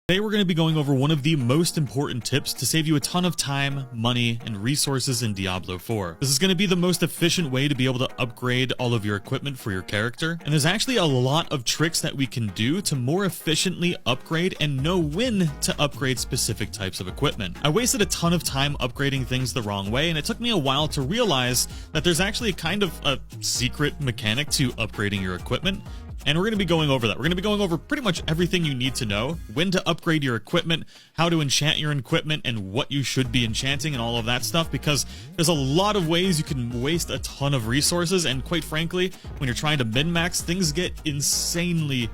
Today we're going to be going over one of the most important tips to save you a ton of time, money, and resources in Diablo 4. This is going to be the most efficient way to be able to upgrade all of your equipment for your character, and there's actually a lot of tricks that we can do to more efficiently upgrade and know when to upgrade specific types of equipment. I wasted a ton of time upgrading things the wrong way, and it took me a while to realize that there's actually kind of a secret mechanic to upgrading your equipment. And we're going to be going over that. We're going to be going over pretty much everything you need to know, when to upgrade your equipment, how to enchant your equipment, and what you should be enchanting and all of that stuff, because there's a lot of ways you can waste a ton of resources, and quite frankly, when you're trying to min-max, things get insanely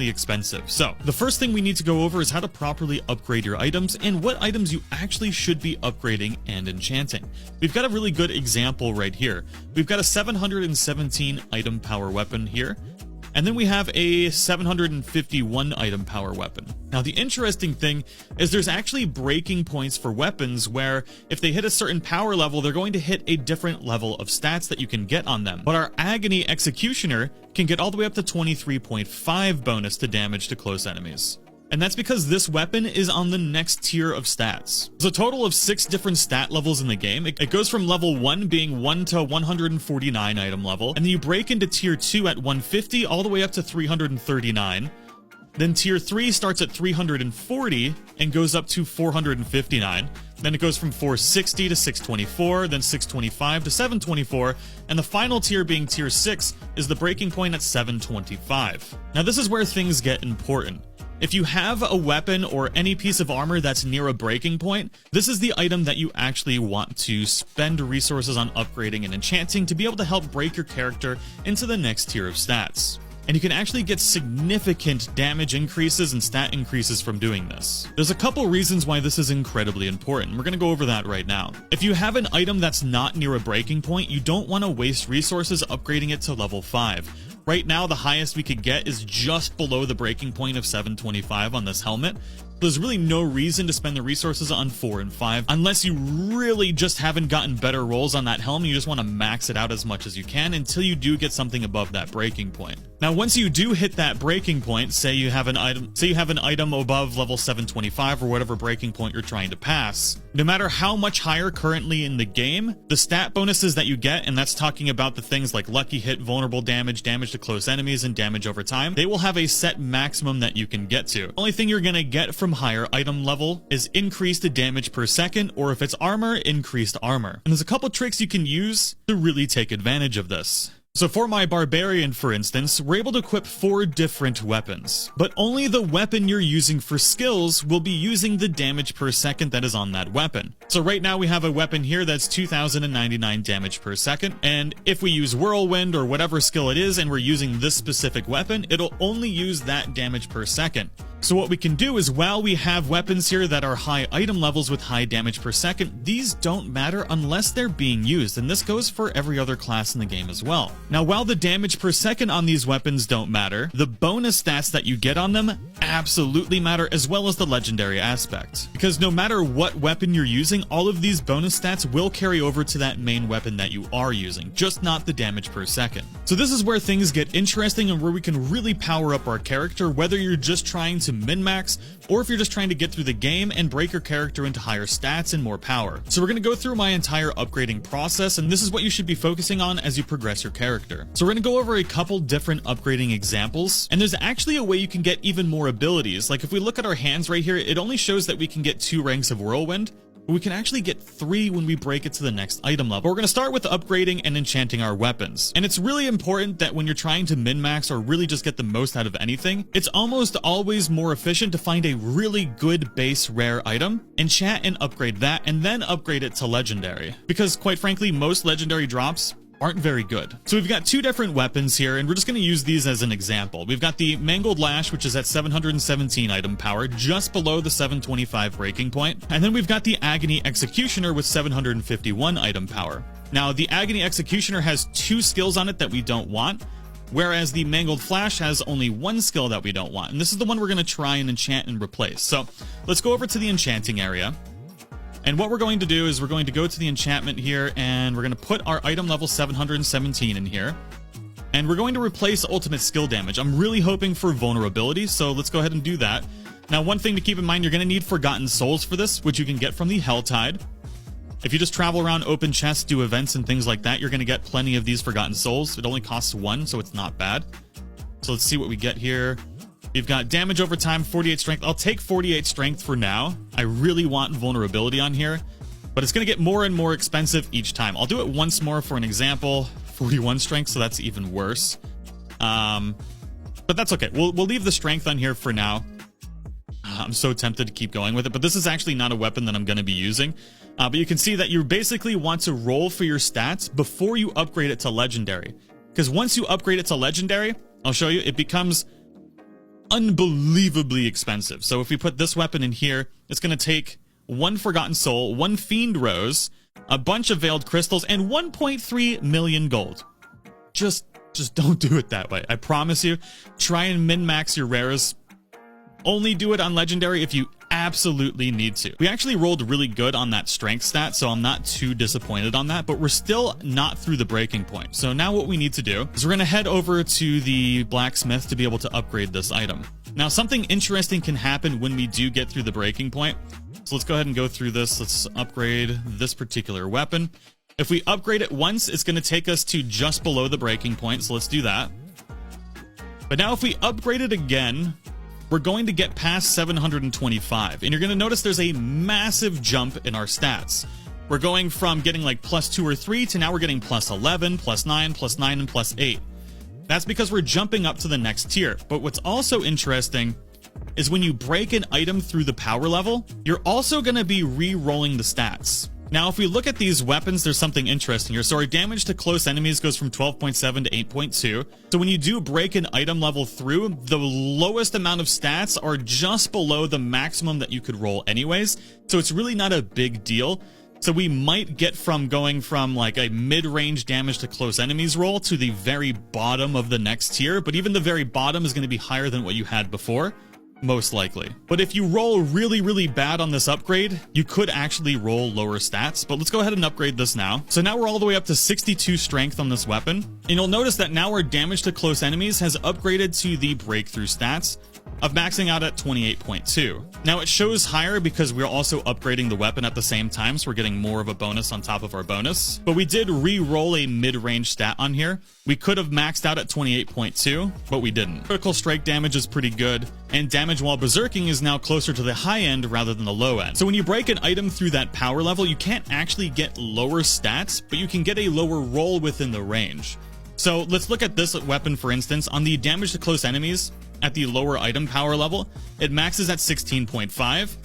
expensive. So the first thing we need to go over is how to properly upgrade your items and what items you actually should be upgrading and enchanting. We've got a really good example right here. We've got a 717 item power weapon here, and then we have a 751 item power weapon. Now, the interesting thing is there's actually breaking points for weapons where if they hit a certain power level, they're going to hit a different level of stats that you can get on them. But our Agony Executioner can get all the way up to 23.5 bonus to damage to close enemies. And that's because this weapon is on the next tier of stats. There's a total of 6 different stat levels in the game. It goes from level 1 being 1 to 149 item level, and then you break into tier 2 at 150 all the way up to 339. Then tier 3 starts at 340 and goes up to 459. Then it goes from 460 to 624, then 625 to 724, and the final tier being tier 6 is the breaking point at 725. Now this is where things get important. If you have a weapon or any piece of armor that's near a breaking point, this is the item that you actually want to spend resources on upgrading and enchanting to be able to help break your character into the next tier of stats. And you can actually get significant damage increases and stat increases from doing this. There's a couple reasons why this is incredibly important. We're going to go over that right now. If you have an item that's not near a breaking point, you don't want to waste resources upgrading it to level 5. Right now, the highest we could get is just below the breaking point of 725 on this helmet. There's really no reason to spend the resources on 4 and 5 unless you really just haven't gotten better rolls on that helmet. You just want to max it out as much as you can until you do get something above that breaking point. Now, once you do hit that breaking point, say you have an item above level 725 or whatever breaking point you're trying to pass, no matter how much higher currently in the game, the stat bonuses that you get, and that's talking about the things like lucky hit, vulnerable damage, damage to close enemies, and damage over time, they will have a set maximum that you can get to. The only thing you're going to get from higher item level is increased damage per second, or if it's armor, increased armor. And there's a couple tricks you can use to really take advantage of this. So for my Barbarian, for instance, we're able to equip 4 different weapons, but only the weapon you're using for skills will be using the damage per second that is on that weapon. So right now we have a weapon here that's 2099 damage per second, and if we use Whirlwind or whatever skill it is and we're using this specific weapon, it'll only use that damage per second. So what we can do is, while we have weapons here that are high item levels with high damage per second, these don't matter unless they're being used, and this goes for every other class in the game as well. Now, while the damage per second on these weapons don't matter, the bonus stats that you get on them absolutely matter, as well as the legendary aspect. Because no matter what weapon you're using, all of these bonus stats will carry over to that main weapon that you are using, just not the damage per second. So this is where things get interesting and where we can really power up our character, whether you're just trying to min-max, or if you're just trying to get through the game and break your character into higher stats and more power. So we're going to go through my entire upgrading process, and this is what you should be focusing on as you progress your character. So we're going to go over a couple different upgrading examples, and there's actually a way you can get even more abilities. Like if we look at our hands right here, it only shows that we can get 2 ranks of Whirlwind, but we can actually get 3 when we break it to the next item level. We're going to start with upgrading and enchanting our weapons. And it's really important that when you're trying to min-max or really just get the most out of anything, it's almost always more efficient to find a really good base rare item, enchant and upgrade that, and then upgrade it to legendary. Because quite frankly, most legendary drops aren't very good. So we've got 2 different weapons here, and we're just going to use these as an example. We've got the Mangled Lash, which is at 717 item power, just below the 725 breaking point. And then we've got the Agony Executioner with 751 item power. Now, the Agony Executioner has 2 skills on it that we don't want, whereas the Mangled Flash has only 1 skill that we don't want. And this is the one we're going to try and enchant and replace. So let's go over to the enchanting area. And what we're going to do is we're going to go to the enchantment here, and we're going to put our item level 717 in here. And we're going to replace ultimate skill damage. I'm really hoping for vulnerability, so let's go ahead and do that. Now, one thing to keep in mind, you're going to need Forgotten Souls for this, which you can get from the Helltide. If you just travel around, open chests, do events and things like that, you're going to get plenty of these Forgotten Souls. It only costs 1, so it's not bad. So let's see what we get here. We've got damage over time, 48 strength. I'll take 48 strength for now. I really want vulnerability on here, but it's going to get more and more expensive each time. I'll do it once more for an example. 41 strength, so that's even worse. But that's okay. We'll leave the strength on here for now. I'm so tempted to keep going with it, but this is actually not a weapon that I'm going to be using. But you can see that you basically want to roll for your stats before you upgrade it to legendary. Because once you upgrade it to legendary, I'll show you, it becomes unbelievably expensive. So if we put this weapon in here, it's going to take 1 Forgotten Soul, 1 Fiend Rose, a bunch of Veiled Crystals, and 1.3 million gold. Just don't do it that way. I promise you. Try and min-max your rares. Only do it on legendary if you absolutely need to. We actually rolled really good on that strength stat, so I'm not too disappointed on that, but we're still not through the breaking point. So now what we need to do is we're going to head over to the blacksmith to be able to upgrade this item. Now, something interesting can happen when we do get through the breaking point. So let's go ahead and go through this. Let's upgrade this particular weapon. If we upgrade it once, it's going to take us to just below the breaking point, so let's do that. But now if we upgrade it again, we're going to get past 725, and you're going to notice there's a massive jump in our stats. We're going from getting like +2 or 3 to now we're getting +11, +9, +9, and +8. That's because we're jumping up to the next tier. But what's also interesting is when you break an item through the power level, you're also going to be re-rolling the stats. Now, if we look at these weapons, there's something interesting here. So our damage to close enemies goes from 12.7 to 8.2. So when you do break an item level through, the lowest amount of stats are just below the maximum that you could roll anyways. So it's really not a big deal. So we might get from going from like a mid-range damage to close enemies roll to the very bottom of the next tier. But even the very bottom is going to be higher than what you had before. Most likely. But if you roll really, really bad on this upgrade, you could actually roll lower stats. But let's go ahead and upgrade this now. So now we're all the way up to 62 strength on this weapon. And you'll notice that now our damage to close enemies has upgraded to the breakthrough stats of maxing out at 28.2. Now it shows higher because we're also upgrading the weapon at the same time, so we're getting more of a bonus on top of our bonus. But we did re-roll a mid-range stat on here. We could have maxed out at 28.2, but we didn't. Critical strike damage is pretty good, and damage while berserking is now closer to the high end rather than the low end. So when you break an item through that power level, you can't actually get lower stats, but you can get a lower roll within the range. So let's look at this weapon, for instance. On the damage to close enemies, at the lower item power level, it maxes at 16.5,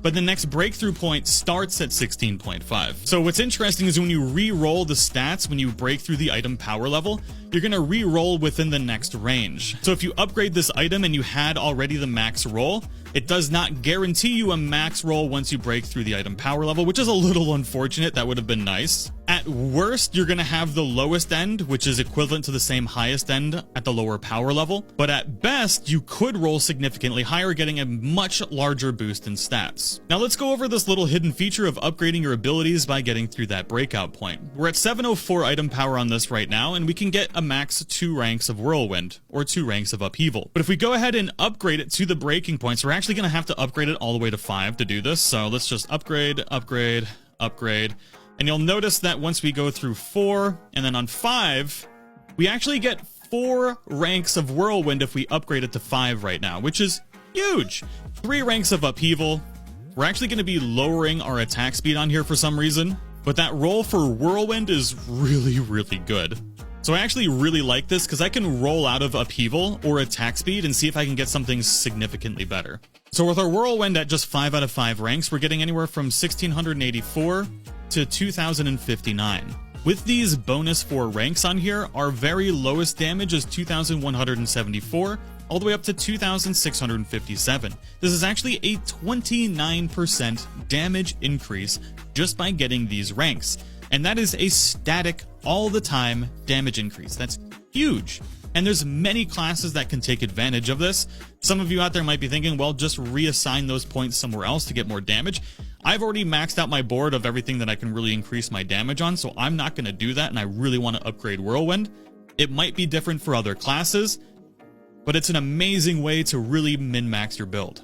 but the next breakthrough point starts at 16.5. So what's interesting is when you re-roll the stats, when you break through the item power level, you're going to re-roll within the next range. So if you upgrade this item and you had already the max roll, it does not guarantee you a max roll once you break through the item power level, which is a little unfortunate. That would have been nice. At worst, you're going to have the lowest end, which is equivalent to the same highest end at the lower power level. But at best, you could roll significantly higher, getting a much larger boost in stats. Now let's go over this little hidden feature of upgrading your abilities by getting through that breakout point. We're at 704 item power on this right now, and we can get a max 2 ranks of Whirlwind, or 2 ranks of Upheaval. But if we go ahead and upgrade it to the breaking points, we're actually going to have to upgrade it all the way to 5 to do this. So let's just upgrade, upgrade, upgrade. And you'll notice that once we go through 4, and then on 5, we actually get 4 ranks of Whirlwind if we upgrade it to 5 right now, which is huge. 3 ranks of Upheaval. We're actually going to be lowering our attack speed on here for some reason, but that roll for Whirlwind is really, really good. So I actually really like this because I can roll out of Upheaval or attack speed and see if I can get something significantly better. So with our Whirlwind at just 5 out of 5 ranks, we're getting anywhere from 1684 to 2059. With these bonus 4 ranks on here, our very lowest damage is 2174, all the way up to 2657. This is actually a 29% damage increase just by getting these ranks. And that is a static, all the time damage increase. That's huge. And there's many classes that can take advantage of this. Some of you out there might be thinking, well, just reassign those points somewhere else to get more damage. I've already maxed out my board of everything that I can really increase my damage on, so I'm not going to do that, and I really want to upgrade Whirlwind. It might be different for other classes, but it's an amazing way to really min-max your build.